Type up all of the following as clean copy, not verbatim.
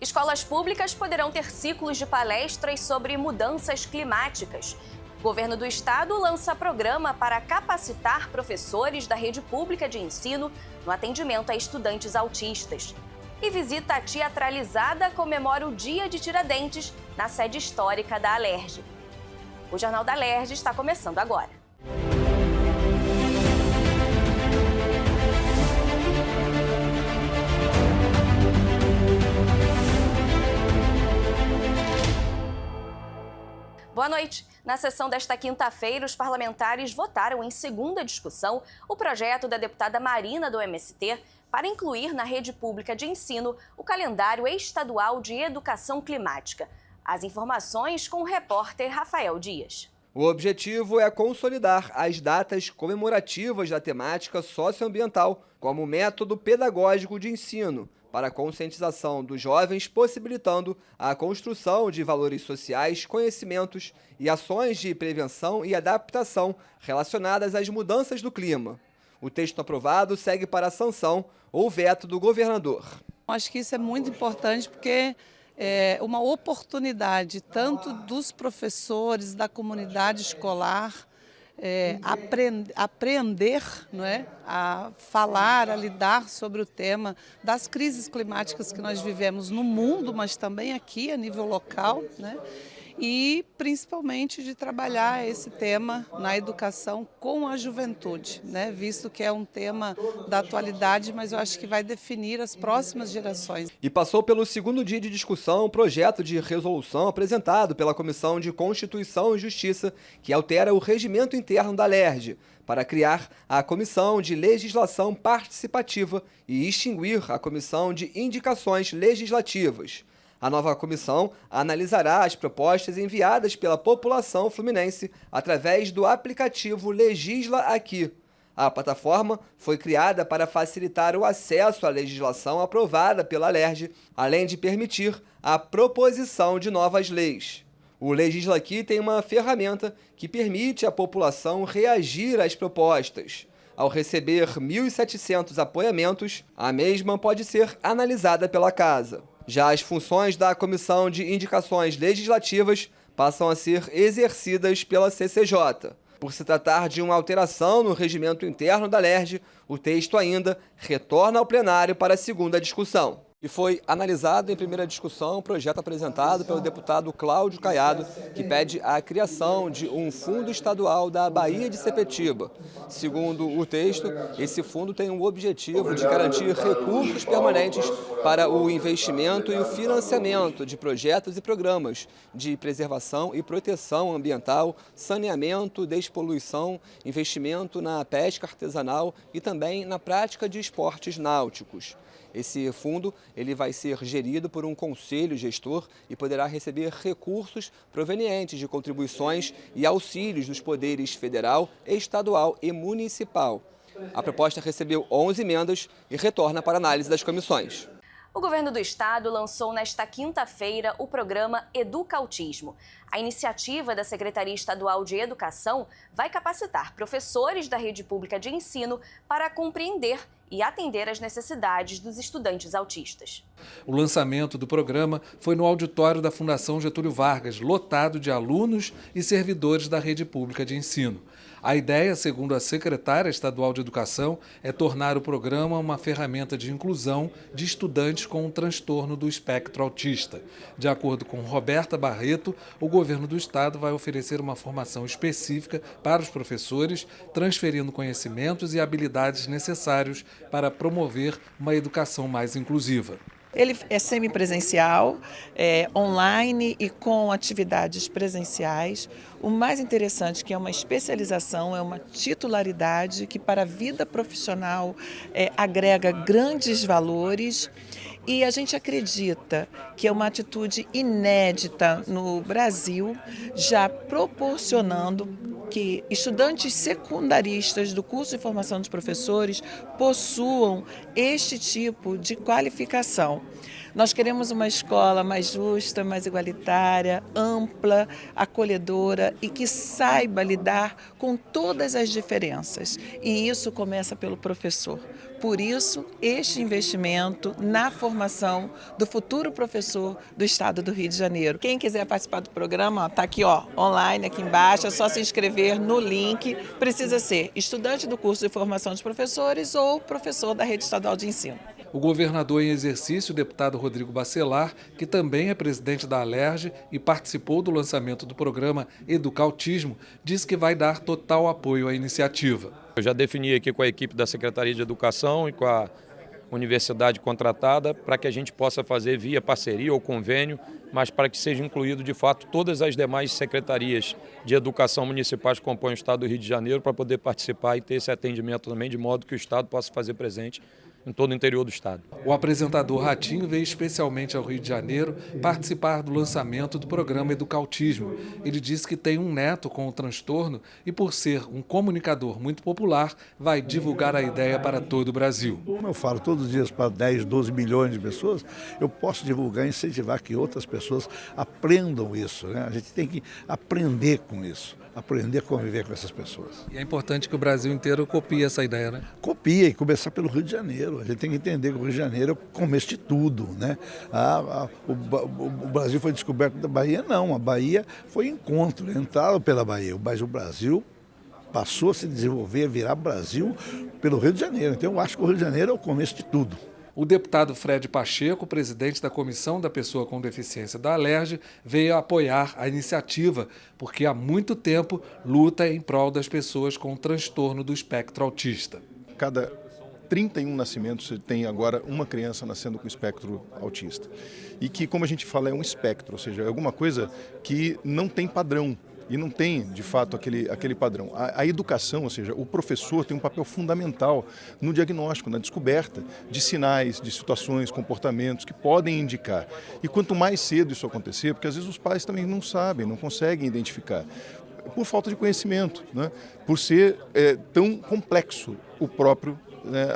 Escolas públicas poderão ter ciclos de palestras sobre mudanças climáticas. O governo do estado lança programa para capacitar professores da rede pública de ensino no atendimento a estudantes autistas. E visita teatralizada comemora o Dia de Tiradentes na sede histórica da Alerj. O Jornal da Alerj está começando agora. Boa noite. Na sessão desta quinta-feira, os parlamentares votaram em segunda discussão o projeto da deputada Marina do MST para incluir na rede pública de ensino o calendário estadual de educação climática. As informações com o repórter Rafael Dias. O objetivo é consolidar as datas comemorativas da temática socioambiental como método pedagógico de ensino, para a conscientização dos jovens, possibilitando a construção de valores sociais, conhecimentos e ações de prevenção e adaptação relacionadas às mudanças do clima. O texto aprovado segue para a sanção ou veto do governador. Acho que isso é muito importante porque é uma oportunidade tanto dos professores, da comunidade escolar, aprender, não é? A falar, a lidar sobre o tema das crises climáticas que nós vivemos no mundo, mas também aqui a nível local, né? E principalmente de trabalhar esse tema na educação com a juventude, né? Visto que é um tema da atualidade, mas eu acho que vai definir as próximas gerações. E passou pelo segundo dia de discussão o projeto de resolução apresentado pela Comissão de Constituição e Justiça, que altera o regimento interno da Alerj, para criar a Comissão de Legislação Participativa e extinguir a Comissão de Indicações Legislativas. A nova comissão analisará as propostas enviadas pela população fluminense através do aplicativo Legisla Aqui. A plataforma foi criada para facilitar o acesso à legislação aprovada pela Alerj, além de permitir a proposição de novas leis. O Legisla Aqui tem uma ferramenta que permite à população reagir às propostas. Ao receber 1.700 apoiamentos, a mesma pode ser analisada pela casa. Já as funções da Comissão de Indicações Legislativas passam a ser exercidas pela CCJ. Por se tratar de uma alteração no regimento interno da Alerj, o texto ainda retorna ao plenário para a segunda discussão. E foi analisado em primeira discussão o projeto apresentado pelo deputado Cláudio Caiado, que pede a criação de um fundo estadual da Baía de Sepetiba. Segundo o texto, esse fundo tem o objetivo de garantir recursos permanentes para o investimento e o financiamento de projetos e programas de preservação e proteção ambiental, saneamento, despoluição, investimento na pesca artesanal e também na prática de esportes náuticos. Esse fundo ele vai ser gerido por um conselho gestor e poderá receber recursos provenientes de contribuições e auxílios dos poderes federal, estadual e municipal. A proposta recebeu 11 emendas e retorna para análise das comissões. O governo do estado lançou nesta quinta-feira o programa Educautismo. A iniciativa da Secretaria Estadual de Educação vai capacitar professores da rede pública de ensino para compreender e atender às necessidades dos estudantes autistas. O lançamento do programa foi no auditório da Fundação Getúlio Vargas, lotado de alunos e servidores da rede pública de ensino. A ideia, segundo a secretária estadual de Educação, é tornar o programa uma ferramenta de inclusão de estudantes com um transtorno do espectro autista. De acordo com Roberta Barreto, o governo do estado vai oferecer uma formação específica para os professores, transferindo conhecimentos e habilidades necessários para promover uma educação mais inclusiva. Ele é semipresencial, online e com atividades presenciais. O mais interessante é que é uma especialização, é uma titularidade que para a vida profissional agrega grandes valores. E a gente acredita que é uma atitude inédita no Brasil, já proporcionando que estudantes secundaristas do curso de formação dos professores possuam este tipo de qualificação. Nós queremos uma escola mais justa, mais igualitária, ampla, acolhedora e que saiba lidar com todas as diferenças. E isso começa pelo professor. Por isso, este investimento na formação do futuro professor do Estado do Rio de Janeiro. Quem quiser participar do programa, está aqui online, aqui embaixo, é só se inscrever no link. Precisa ser estudante do curso de formação de professores ou professor da Rede Estadual de Ensino. O governador em exercício, o deputado Rodrigo Bacelar, que também é presidente da Alerj e participou do lançamento do programa Educautismo, diz que vai dar total apoio à iniciativa. Eu já defini aqui com a equipe da Secretaria de Educação e com a universidade contratada para que a gente possa fazer via parceria ou convênio, mas para que seja incluído de fato todas as demais secretarias de educação municipais que compõem o Estado do Rio de Janeiro para poder participar e ter esse atendimento também, de modo que o Estado possa fazer presente em todo o interior do estado. O apresentador Ratinho veio especialmente ao Rio de Janeiro participar do lançamento do programa Educautismo. Ele disse que tem um neto com o transtorno e, por ser um comunicador muito popular, vai divulgar a ideia para todo o Brasil. Como eu falo todos os dias para 10, 12 milhões de pessoas, eu posso divulgar e incentivar que outras pessoas aprendam isso, né? A gente tem que aprender com isso, aprender a conviver com essas pessoas. E é importante que o Brasil inteiro copie essa ideia, né? Copia, e começar pelo Rio de Janeiro. A gente tem que entender que o Rio de Janeiro é o começo de tudo, né? O Brasil foi descoberto da Bahia? Não, a Bahia foi encontro, entraram pela Bahia, mas o Brasil passou a se desenvolver, a virar Brasil pelo Rio de Janeiro. Então eu acho que o Rio de Janeiro é o começo de tudo. O deputado Fred Pacheco, presidente da Comissão da Pessoa com Deficiência da Alerj, veio apoiar a iniciativa, porque há muito tempo luta em prol das pessoas com transtorno do espectro autista. Cada 31 nascimentos tem agora uma criança nascendo com espectro autista. E que, como a gente fala, é um espectro, ou seja, é alguma coisa que não tem padrão. E não tem, de fato, aquele padrão. A educação, ou seja, o professor tem um papel fundamental no diagnóstico, na descoberta de sinais, de situações, comportamentos que podem indicar. E quanto mais cedo isso acontecer, porque às vezes os pais também não sabem, não conseguem identificar, por falta de conhecimento, né? Por ser tão complexo o próprio, né,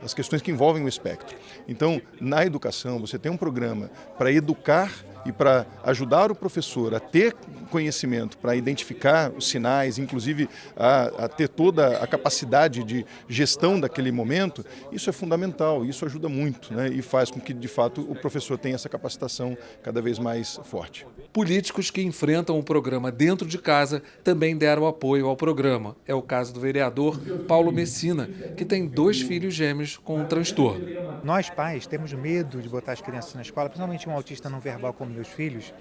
as questões que envolvem o espectro. Então, na educação, você tem um programa para educar e para ajudar o professor a ter conhecimento, para identificar os sinais, inclusive a ter toda a capacidade de gestão daquele momento, isso é fundamental, isso ajuda muito, né, e faz com que, de fato, o professor tenha essa capacitação cada vez mais forte. Políticos que enfrentam o programa dentro de casa também deram apoio ao programa. É o caso do vereador Paulo Messina, que tem 2 filhos gêmeos com um transtorno. Nós, pais, temos medo de botar as crianças na escola, principalmente um autista não verbal como meus filhos.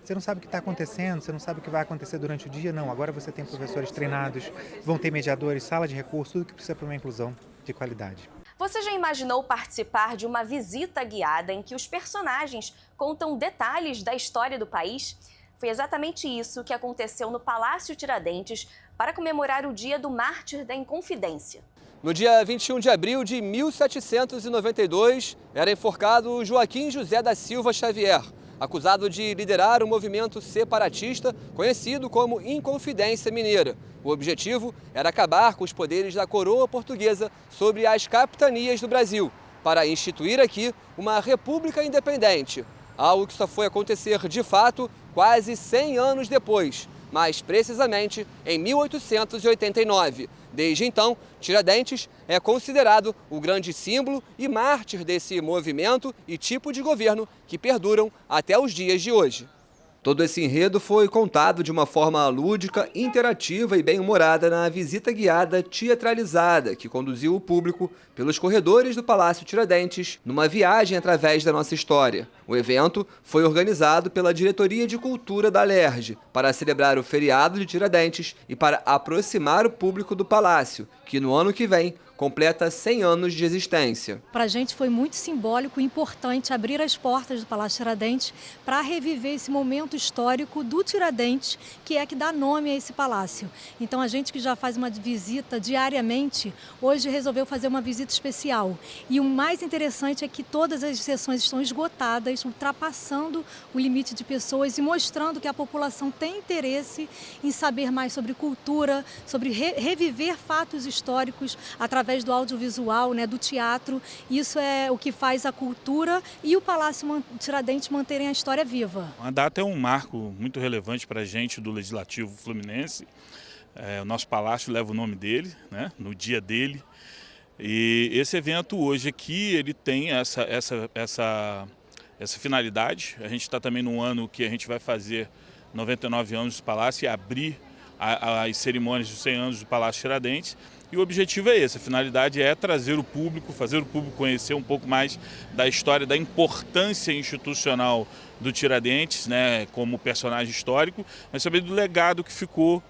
Você não sabe o que está acontecendo, você não sabe o que vai acontecer durante o dia. Não, agora você tem professores treinados, vão ter mediadores, sala de recursos, tudo que precisa para uma inclusão de qualidade. Você já imaginou participar de uma visita guiada em que os personagens contam detalhes da história do país? Foi exatamente isso que aconteceu no Palácio Tiradentes para comemorar o Dia do Mártir da Inconfidência. No dia 21 de abril de 1792, era enforcado Joaquim José da Silva Xavier, acusado de liderar um movimento separatista conhecido como Inconfidência Mineira. O objetivo era acabar com os poderes da coroa portuguesa sobre as capitanias do Brasil, para instituir aqui uma república independente, algo que só foi acontecer de fato quase 100 anos depois, mais precisamente em 1889. Desde então, Tiradentes é considerado o grande símbolo e mártir desse movimento e tipo de governo que perduram até os dias de hoje. Todo esse enredo foi contado de uma forma lúdica, interativa e bem-humorada na visita guiada teatralizada que conduziu o público pelos corredores do Palácio Tiradentes numa viagem através da nossa história. O evento foi organizado pela Diretoria de Cultura da Alerj para celebrar o feriado de Tiradentes e para aproximar o público do Palácio, que no ano que vem completa 100 anos de existência. Para a gente foi muito simbólico e importante abrir as portas do Palácio Tiradentes para reviver esse momento histórico do Tiradentes, que é que dá nome a esse palácio. Então a gente que já faz uma visita diariamente, hoje resolveu fazer uma visita especial. E o mais interessante é que todas as sessões estão esgotadas, ultrapassando o limite de pessoas e mostrando que a população tem interesse em saber mais sobre cultura, sobre reviver fatos históricos através através do audiovisual, né, do teatro. Isso é o que faz a cultura e o Palácio Tiradentes manterem a história viva. A data é um marco muito relevante para a gente do Legislativo Fluminense. O nosso palácio leva o nome dele, né, no dia dele. E esse evento hoje aqui, ele tem essa finalidade. A gente está também num ano que a gente vai fazer 99 anos do Palácio e abrir as cerimônias dos 100 anos do Palácio Tiradentes. E o objetivo é esse, a finalidade é trazer o público, fazer o público conhecer um pouco mais da história, da importância institucional do Tiradentes, né, como personagem histórico, mas também do legado que ficou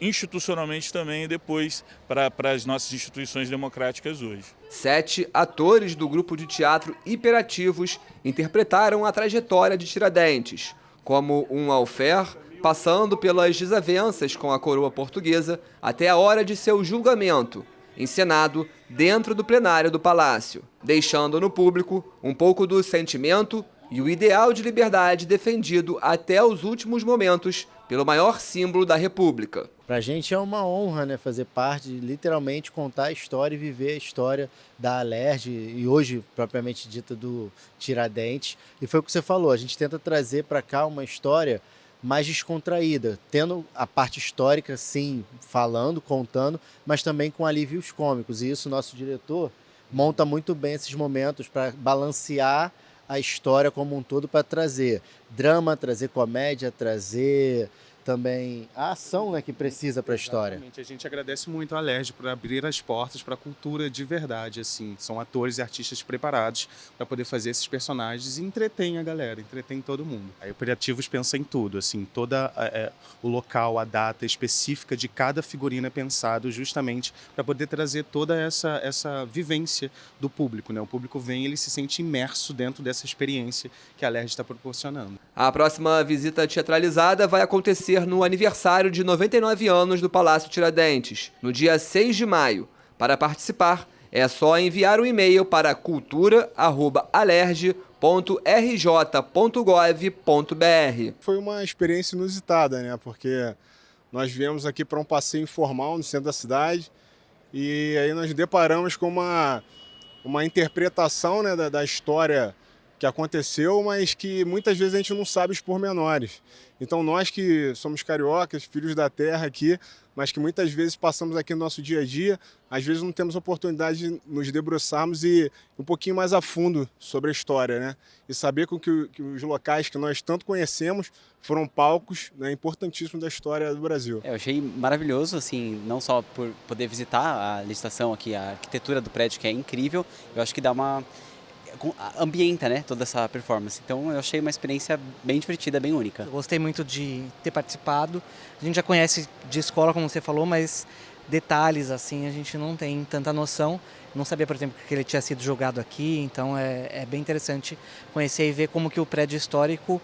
institucionalmente também depois para as nossas instituições democráticas hoje. 7 atores do grupo de teatro Hiperativos interpretaram a trajetória de Tiradentes, como um alfer, passando pelas desavenças com a coroa portuguesa até a hora de seu julgamento, encenado dentro do plenário do palácio, deixando no público um pouco do sentimento e o ideal de liberdade defendido até os últimos momentos pelo maior símbolo da República. Para a gente é uma honra, né, fazer parte, literalmente contar a história e viver a história da Alerj e hoje, propriamente dita, do Tiradentes. E foi o que você falou, a gente tenta trazer para cá uma história mais descontraída, tendo a parte histórica, sim, falando, contando, mas também com alívios cômicos. E isso o nosso diretor monta muito bem esses momentos para balancear a história como um todo, para trazer drama, trazer comédia, trazer também a ação, né, que precisa para a história. Exatamente. A gente agradece muito a Alerj por abrir as portas para a cultura de verdade. Assim. São atores e artistas preparados para poder fazer esses personagens e entretém a galera, entretém todo mundo. A Hiperativos pensa em tudo, assim, o local, a data específica de cada figurino é pensado justamente para poder trazer toda essa vivência do público. Né? O público vem e ele se sente imerso dentro dessa experiência que a Alerj está proporcionando. A próxima visita teatralizada vai acontecer no aniversário de 99 anos do Palácio Tiradentes, no dia 6 de maio. Para participar, é só enviar um e-mail para cultura@alerj.rj.gov.br. Foi uma experiência inusitada, né? Porque nós viemos aqui para um passeio informal no centro da cidade e aí nós deparamos com uma interpretação, né, da história que aconteceu, mas que muitas vezes a gente não sabe os pormenores. Então nós que somos cariocas, filhos da terra aqui, mas que muitas vezes passamos aqui no nosso dia a dia, às vezes não temos oportunidade de nos debruçarmos e um pouquinho mais a fundo sobre a história, né? E saber que os locais que nós tanto conhecemos foram palcos, né, importantíssimos da história do Brasil. Eu achei maravilhoso, assim, não só por poder visitar a licitação aqui, a arquitetura do prédio, que é incrível, eu acho que dá uma ambienta, né, toda essa performance. Então eu achei uma experiência bem divertida, bem única. Eu gostei muito de ter participado. A gente já conhece de escola, como você falou, mas detalhes assim a gente não tem tanta noção. Não sabia, por exemplo, que ele tinha sido jogado aqui, então é bem interessante conhecer e ver como que o prédio histórico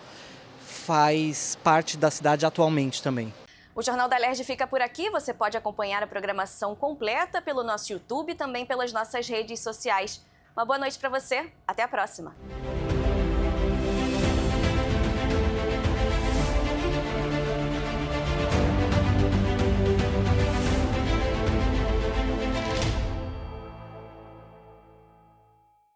faz parte da cidade atualmente também. O Jornal da Alerj fica por aqui. Você pode acompanhar a programação completa pelo nosso YouTube e também pelas nossas redes sociais. Uma boa noite para você. Até a próxima.